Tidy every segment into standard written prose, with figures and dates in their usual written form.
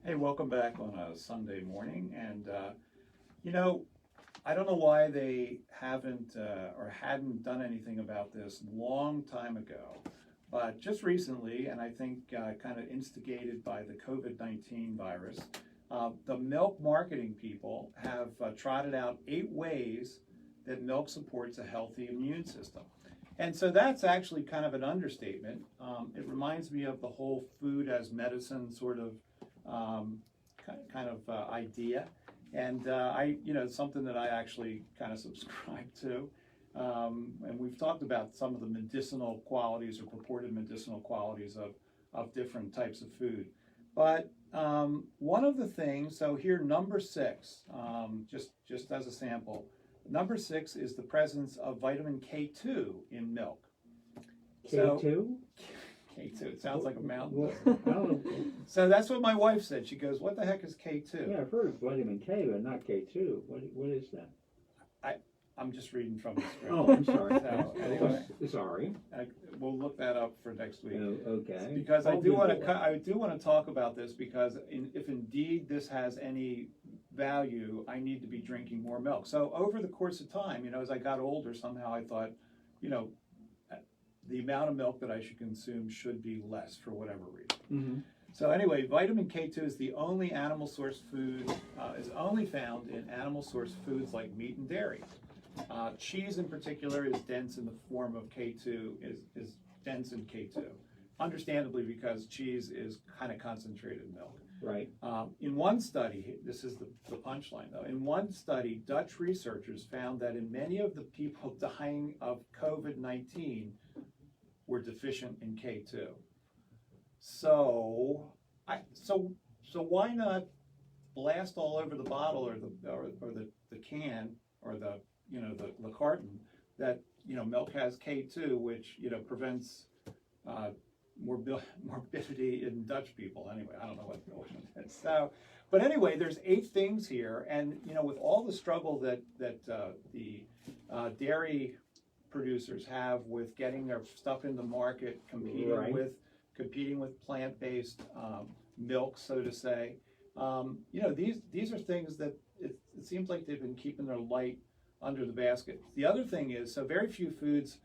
Hey, welcome back on a Sunday morning. And, I don't know why they haven't or hadn't done anything about this long time ago, but just recently, and I think kind of instigated by the COVID-19 virus, the milk marketing people have trotted out 8 ways that milk supports a healthy immune system. And so that's actually kind of an understatement. It reminds me of the whole food as medicine sort of idea. And something that I actually kind of subscribe to. And we've talked about some of the medicinal qualities or purported medicinal qualities of different types of food. But one of the things, so here number 6, just as a sample, number 6 is the presence of vitamin K2 in milk. K2? K2, it sounds like a mountain. Well, So that's what my wife said. She goes, "What the heck is K2? yeah, I've heard of vitamin K, but not K2. What is that? I'm just reading from the script. Oh, I'm sorry. So, anyway. Sorry. We'll look that up for next week. Oh, okay. Because I I'll do want Google it. to talk about this because if indeed this has any value, I need to be drinking more milk. So over the course of time, as I got older, somehow I thought, the amount of milk that I should consume should be less for whatever reason. Mm-hmm. So anyway, vitamin K2 is the only animal source food, is only found in animal source foods like meat and dairy. Cheese in particular is dense in the form of K2, is dense in K2. Understandably, because cheese is kind of concentrated milk. Right. In one study, this is the punchline though, in one study, Dutch researchers found that in many of the people dying of COVID-19 were deficient in K2. So why not blast all over the bottle or the can or the carton that milk has K2, which prevents morbidity in Dutch people. Anyway, I don't know what it is. So, but anyway, there's 8 things here, and with all the struggle that the dairy producers have with getting their stuff in the market, competing Right. with plant-based milk, so to say. These are things that it seems like they've been keeping their light under the basket. The other thing is, so very few foods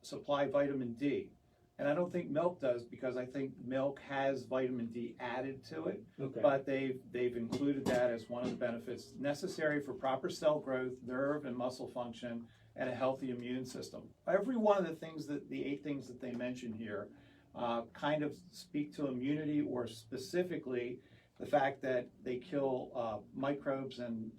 supply vitamin D. And I don't think milk does, because I think milk has vitamin D added to it. Okay. But they've included that as one of the benefits necessary for proper cell growth, nerve and muscle function, and a healthy immune system. Every one of the 8 things that they mention here kind of speak to immunity, or specifically the fact that they kill microbes and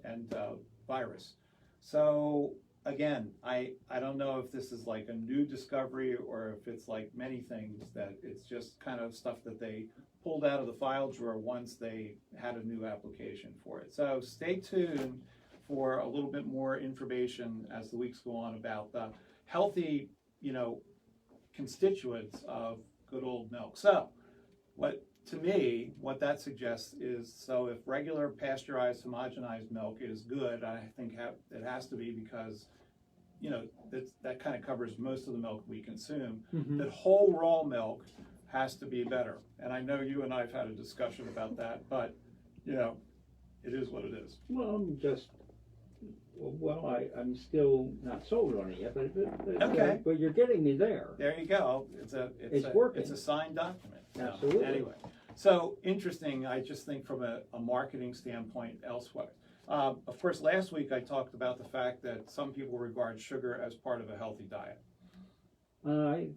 virus. So again, I don't know if this is like a new discovery or if it's like many things that it's just kind of stuff that they pulled out of the file drawer once they had a new application for it. So stay tuned for a little bit more information as the weeks go on about the healthy, constituents of good old milk. So what that suggests is, so if regular pasteurized homogenized milk is good, I think it has to be, because that kind of covers most of the milk we consume. Mm-hmm. That whole raw milk has to be better. And I know you and I have had a discussion about that, but it is what it is. I'm still not sold on it yet, but Okay. But you're getting me there. There you go. It's working. It's a signed document. Absolutely. Anyway, so interesting. I just think from a marketing standpoint elsewhere. Of course, last week I talked about the fact that some people regard sugar as part of a healthy diet. I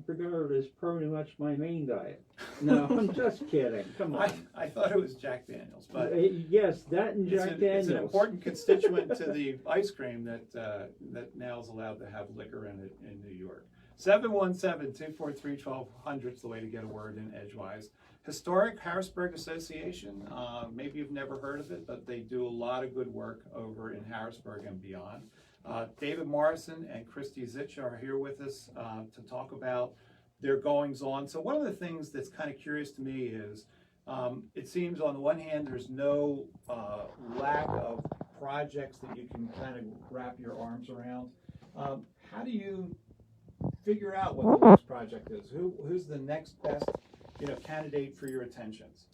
regard it as pretty much my main diet. No, I'm just kidding. Come on. I thought it was Jack Daniels, but Yes, that and Jack Daniels. it's an important constituent to the ice cream that now is allowed to have liquor in it in New York. 717-243-1200 is the way to get a word in edgewise. Historic Harrisburg Association, maybe you've never heard of it, but they do a lot of good work over in Harrisburg and beyond. David Morrison and Christy Zitsch are here with us to talk about their goings on. So one of the things that's kind of curious to me is, it seems on the one hand there's no lack of projects that you can kind of wrap your arms around. How do you figure out what the next project is? Who's the next best candidate for your attentions?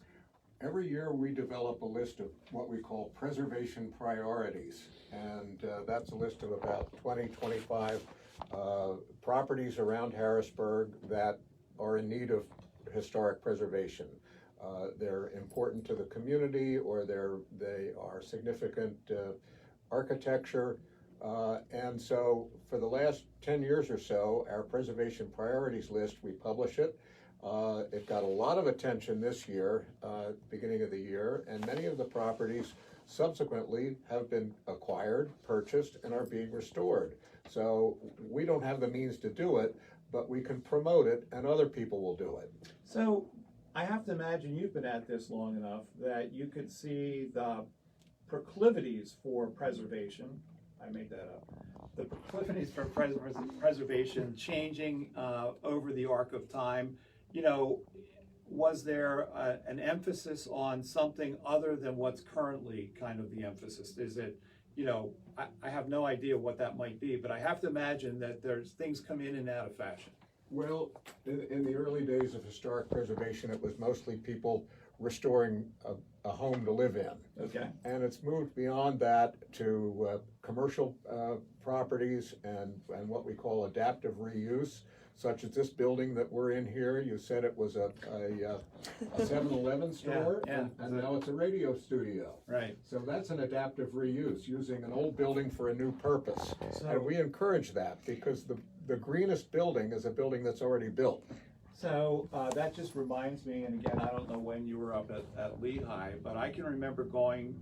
Every year we develop a list of what we call preservation priorities, and that's a list of about 25 properties around Harrisburg that are in need of historic preservation. They're important to the community, or they are significant architecture, and so for the last 10 years or so, our preservation priorities list, we publish it. It got a lot of attention this year, beginning of the year, and many of the properties subsequently have been acquired, purchased, and are being restored. So we don't have the means to do it, but we can promote it, and other people will do it. So I have to imagine you've been at this long enough that you could see the proclivities for preservation. I made that up. The proclivities for preservation changing over the arc of time. Was there an emphasis on something other than what's currently kind of the emphasis? Is it, I have no idea what that might be, but I have to imagine that there's things come in and out of fashion. Well, in the early days of historic preservation, it was mostly people restoring a home to live in. Okay. And it's moved beyond that to commercial properties and what we call adaptive reuse, such as this building that we're in here. You said it was a 7-Eleven store, yeah. and now it's a radio studio. Right. So that's an adaptive reuse, using an old building for a new purpose. So, and we encourage that, because the greenest building is a building that's already built. So that just reminds me, and again, I don't know when you were up at Lehigh, but I can remember going,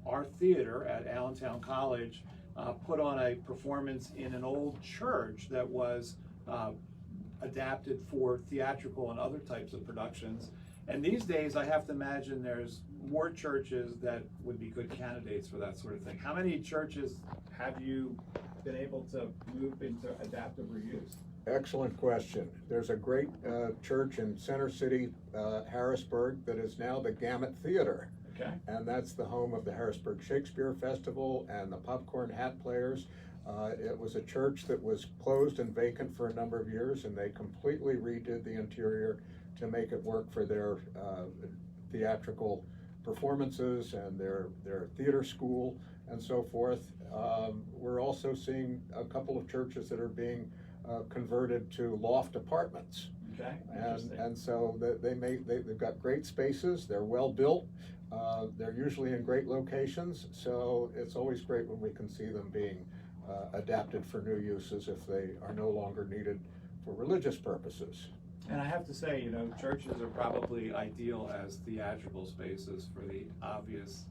our theater at Allentown College put on a performance in an old church that was adapted for theatrical and other types of productions. And these days, I have to imagine there's more churches that would be good candidates for that sort of thing. How many churches have you been able to move into adaptive reuse? Excellent question. There's a great church in Center City, Harrisburg, that is now the Gamut Theater. Okay. And that's the home of the Harrisburg Shakespeare Festival and the Popcorn Hat Players. It was a church that was closed and vacant for a number of years, and they completely redid the interior to make it work for their theatrical performances and their theater school and so forth. We're also seeing a couple of churches that are being converted to loft apartments. Okay. And so they've got great spaces, they're well built, they're usually in great locations, so it's always great when we can see them being adapted for new uses if they are no longer needed for religious purposes. And I have to say, churches are probably ideal as theatrical spaces for the obvious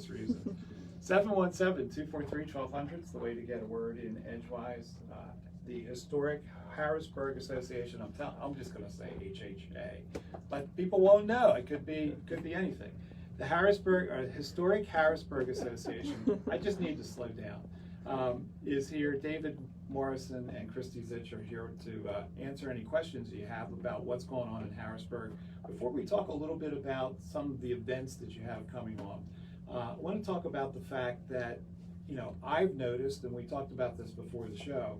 reasons. 717-243-1200 is the way to get a word in edgewise. The Historic Harrisburg Association, I'm just going to say HHA, but people won't know. It could be anything. The Historic Harrisburg Association, I just need to slow down, is here. David Morrison and Christy Zitsch are here to answer any questions you have about what's going on in Harrisburg. Before we talk a little bit about some of the events that you have coming on, I want to talk about the fact that, I've noticed, and we talked about this before the show,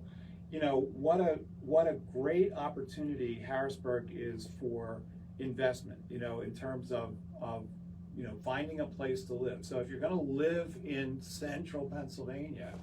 what a great opportunity Harrisburg is for investment, in terms of finding a place to live. So if you're going to live in central Pennsylvania,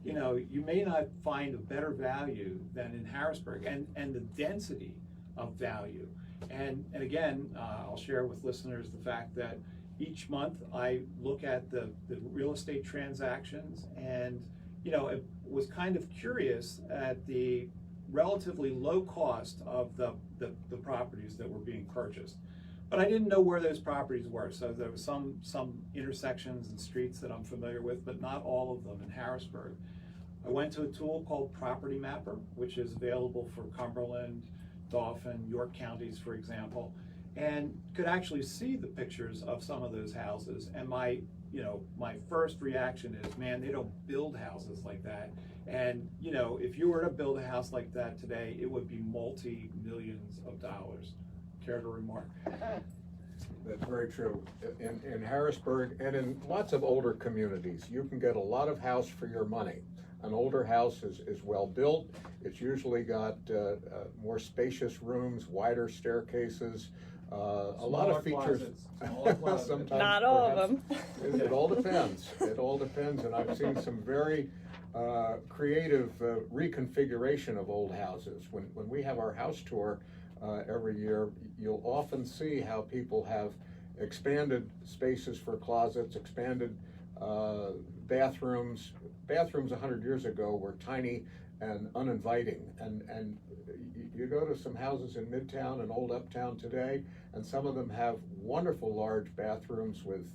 you may not find a better value than in Harrisburg, and the density of value. And again, I'll share with listeners the fact that each month I look at the real estate transactions, and it was kind of curious at the relatively low cost of the properties that were being purchased. But I didn't know where those properties were, so there was some intersections and streets that I'm familiar with, but not all of them in Harrisburg. I went to a tool called Property Mapper, which is available for Cumberland, Dauphin, York counties, for example, and could actually see the pictures of some of those houses. And my first reaction is, man, they don't build houses like that. And if you were to build a house like that today, it would be multi-millions of dollars. Care to remark? That's very true. In Harrisburg and in lots of older communities, you can get a lot of house for your money. an older house is well built. It's usually got more spacious rooms, wider staircases, a lot of features. Sometimes, not all perhaps, of them. it all depends. It all depends, and I've seen some very creative reconfiguration of old houses. When we have our house tour every year, you'll often see how people have expanded spaces for closets, expanded bathrooms. Bathrooms 100 years ago were tiny and uninviting, and you go to some houses in Midtown and Old Uptown today, and some of them have wonderful large bathrooms with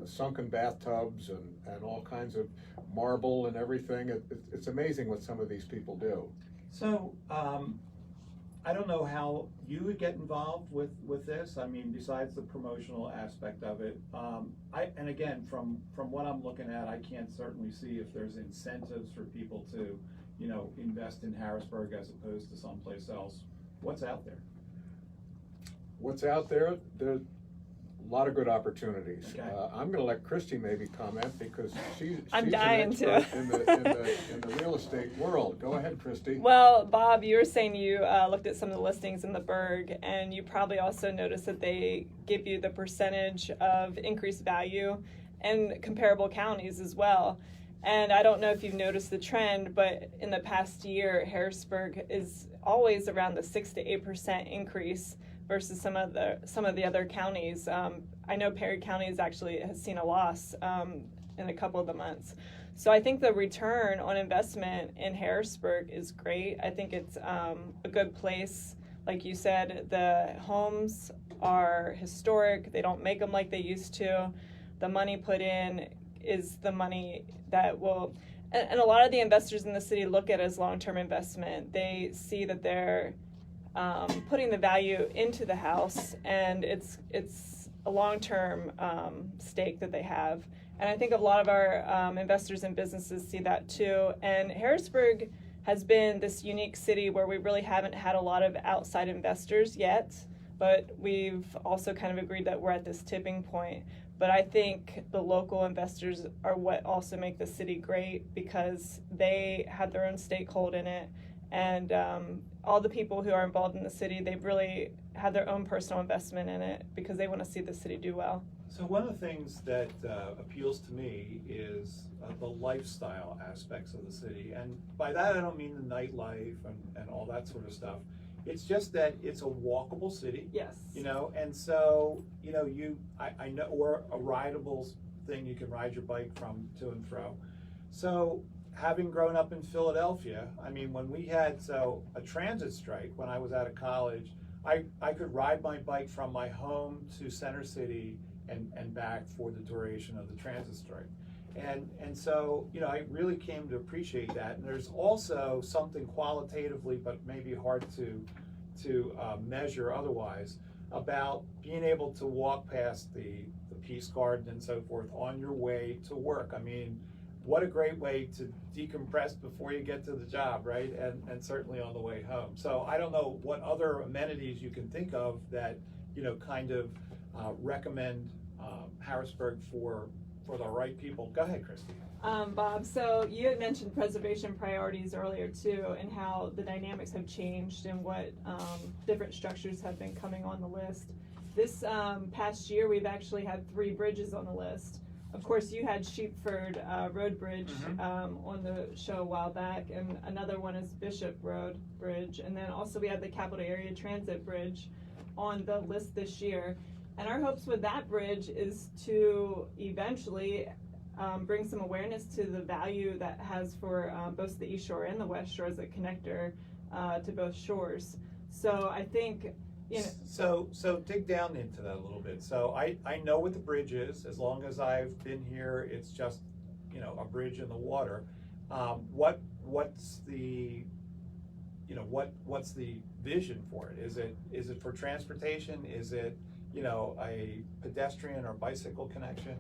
sunken bathtubs and all kinds of marble and everything. It's amazing what some of these people do. So, I don't know how you would get involved with this. I mean, besides the promotional aspect of it, and again, from what I'm looking at, I can't certainly see if there's incentives for people to, invest in Harrisburg as opposed to someplace else. What's out there? What's out there? There's a lot of good opportunities. Okay. I'm going to let Christy maybe comment because she's I'm an dying expert to. in the real estate world. Go ahead, Christy. Well, Bob, you were saying you looked at some of the listings in the Burg, and you probably also noticed that they give you the percentage of increased value in comparable counties as well. And I don't know if you've noticed the trend, but in the past year, Harrisburg is always around the 6 to 8% increase versus some of the other counties. I know Perry County has seen a loss in a couple of the months. So I think the return on investment in Harrisburg is great. I think it's a good place. Like you said, the homes are historic. They don't make them like they used to. The money put in is the money that will, and a lot of the investors in the city look at it as long-term investment. They see that they're putting the value into the house, and it's a long-term stake that they have. And I think a lot of our investors and businesses see that too. And Harrisburg has been this unique city where we really haven't had a lot of outside investors yet, but we've also kind of agreed that we're at this tipping point. But I think the local investors are what also make the city great because they have their own stakehold in it. And all the people who are involved in the city, they've really had their own personal investment in it because they want to see the city do well. So one of the things that appeals to me is the lifestyle aspects of the city. And by that, I don't mean the nightlife and all that sort of stuff. It's just that it's a walkable city. Yes. And so, I know, or a rideable thing, you can ride your bike from to and fro. So having grown up in Philadelphia, I mean, when we had a transit strike when I was out of college, I could ride my bike from my home to Center City and back for the duration of the transit strike. And so, I really came to appreciate that. And there's also something qualitatively, but maybe hard to measure otherwise, about being able to walk past the Peace Garden and so forth on your way to work. I mean, what a great way to decompress before you get to the job, right? And certainly on the way home. So I don't know what other amenities you can think of that, kind of recommend Harrisburg for the right people. Go ahead, Christy. Bob, so you had mentioned preservation priorities earlier too, and how the dynamics have changed and what different structures have been coming on the list. This past year, we've actually had 3 bridges on the list. Of course, you had Sheepford Road Bridge on the show a while back, and another one is Bishop Road Bridge, and then also we had the Capital Area Transit Bridge on the list this year. And our hopes with that bridge is to eventually bring some awareness to the value that has for both the East Shore and the West Shore as a connector to both shores. So I think, So dig down into that a little bit. So I know what the bridge is. As long as I've been here, it's just, a bridge in the water. What's the vision for it? Is it for transportation? Is it, a pedestrian or bicycle connection?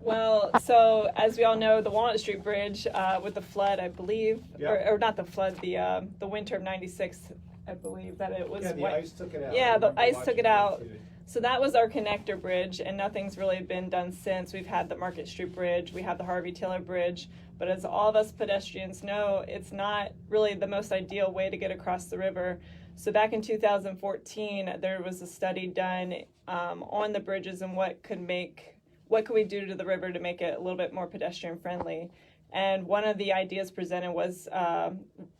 well, so as we all know, the Walnut Street Bridge with the flood, I believe, or not the flood, the winter of '96, I believe that it was. Yeah, the ice took it out. Yeah, the ice took it out. So that was our connector bridge, and nothing's really been done since. We've had the Market Street Bridge, we have the Harvey Taylor Bridge, but as all of us pedestrians know, it's not really the most ideal way to get across the river. So back in 2014, there was a study done on the bridges and what could we do to the river to make it a little bit more pedestrian friendly. And one of the ideas presented was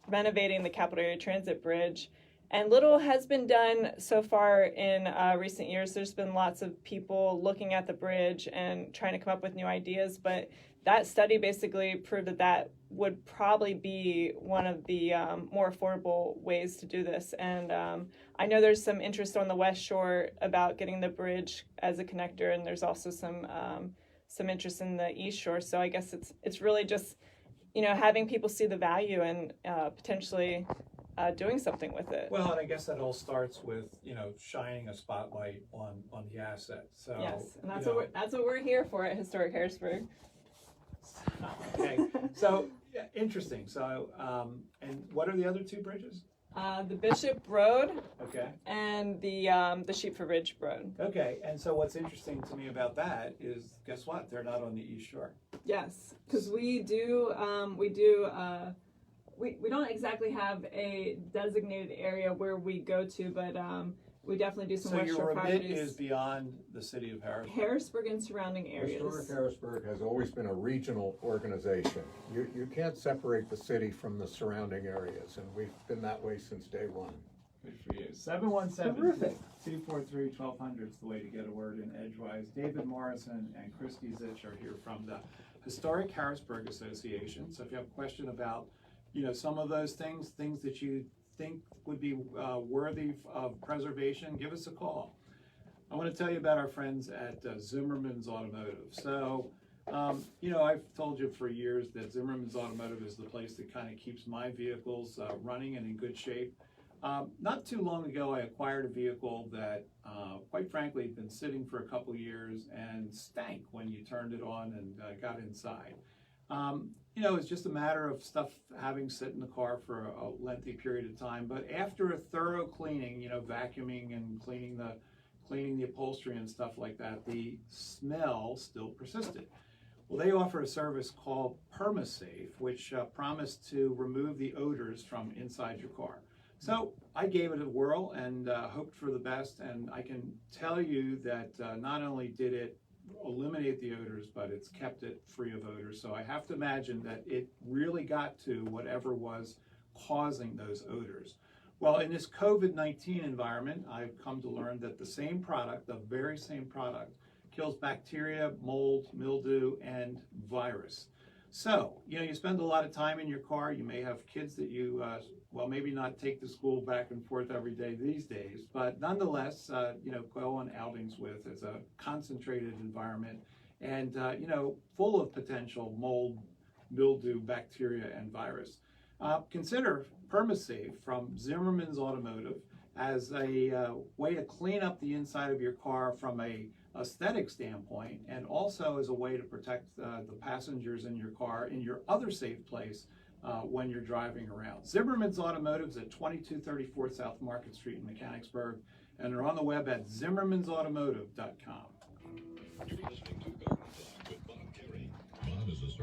renovating the Capital Area Transit Bridge. And little has been done so far in recent years. There's been lots of people looking at the bridge and trying to come up with new ideas, but that study basically proved that that would probably be one of the more affordable ways to do this. And I know there's some interest on the West Shore about getting the bridge as a connector, and there's also some interest in the East Shore. So I guess it's really just, having people see the value and potentially doing something with it. Well, and I guess that all starts with, shining a spotlight on the asset. So Yes, and that's what we're here for at Historic Harrisburg. Okay, so, yeah, interesting. So, and what are the other two bridges? The Bishop Road Okay. and the Sheepford Ridge Road. Okay, and so what's interesting to me about that is, guess what? They're not on the East Shore. Yes, because we don't exactly have a designated area where we go to, but we definitely do some So West your Shore remit properties. is beyond the city of Harrisburg. Harrisburg and surrounding areas. Historic Harrisburg has always been a regional organization. You can't separate the city from the surrounding areas, and we've been that way since day one. Good for you. 717 Terrific. 243 1200 is the way to get a word in edgewise. David Morrison and Christy Zitsch are here from the Historic Harrisburg Association. So if you have a question about, some of those things that you think would be worthy of preservation, give us a call. I want to tell you about our friends at Zimmerman's Automotive. So, I've told you for years that Zimmerman's Automotive is the place that kind of keeps my vehicles running and in good shape. Not too long ago, I acquired a vehicle that, quite frankly, had been sitting for a couple years and stank when you turned it on and got inside. It's just a matter of stuff having sit in the car for a lengthy period of time. But after a thorough cleaning, vacuuming and cleaning the upholstery and stuff like that, the smell still persisted. Well, they offer a service called PermaSafe, which promised to remove the odors from inside your car. So I gave it a whirl and hoped for the best, and I can tell you that not only did it eliminate the odors, but it's kept it free of odors. So I have to imagine that it really got to whatever was causing those odors. Well, in this COVID-19 environment, I've come to learn that the same product, the very same product, kills bacteria, mold, mildew, and virus. So, you spend a lot of time in your car. You may have kids that you, maybe not take to school back and forth every day these days, but nonetheless, go on outings with. It's a concentrated environment and, full of potential mold, mildew, bacteria, and virus. Consider PermaSafe from Zimmerman's Automotive as a way to clean up the inside of your car from a aesthetic standpoint, and also as a way to protect the passengers in your car in your other safe place when you're driving around. Zimmerman's Automotive is at 2234 South Market Street in Mechanicsburg, and they're on the web at zimmermansautomotive.com. You're listening to Garden Talk with Bob Carey. Bob is a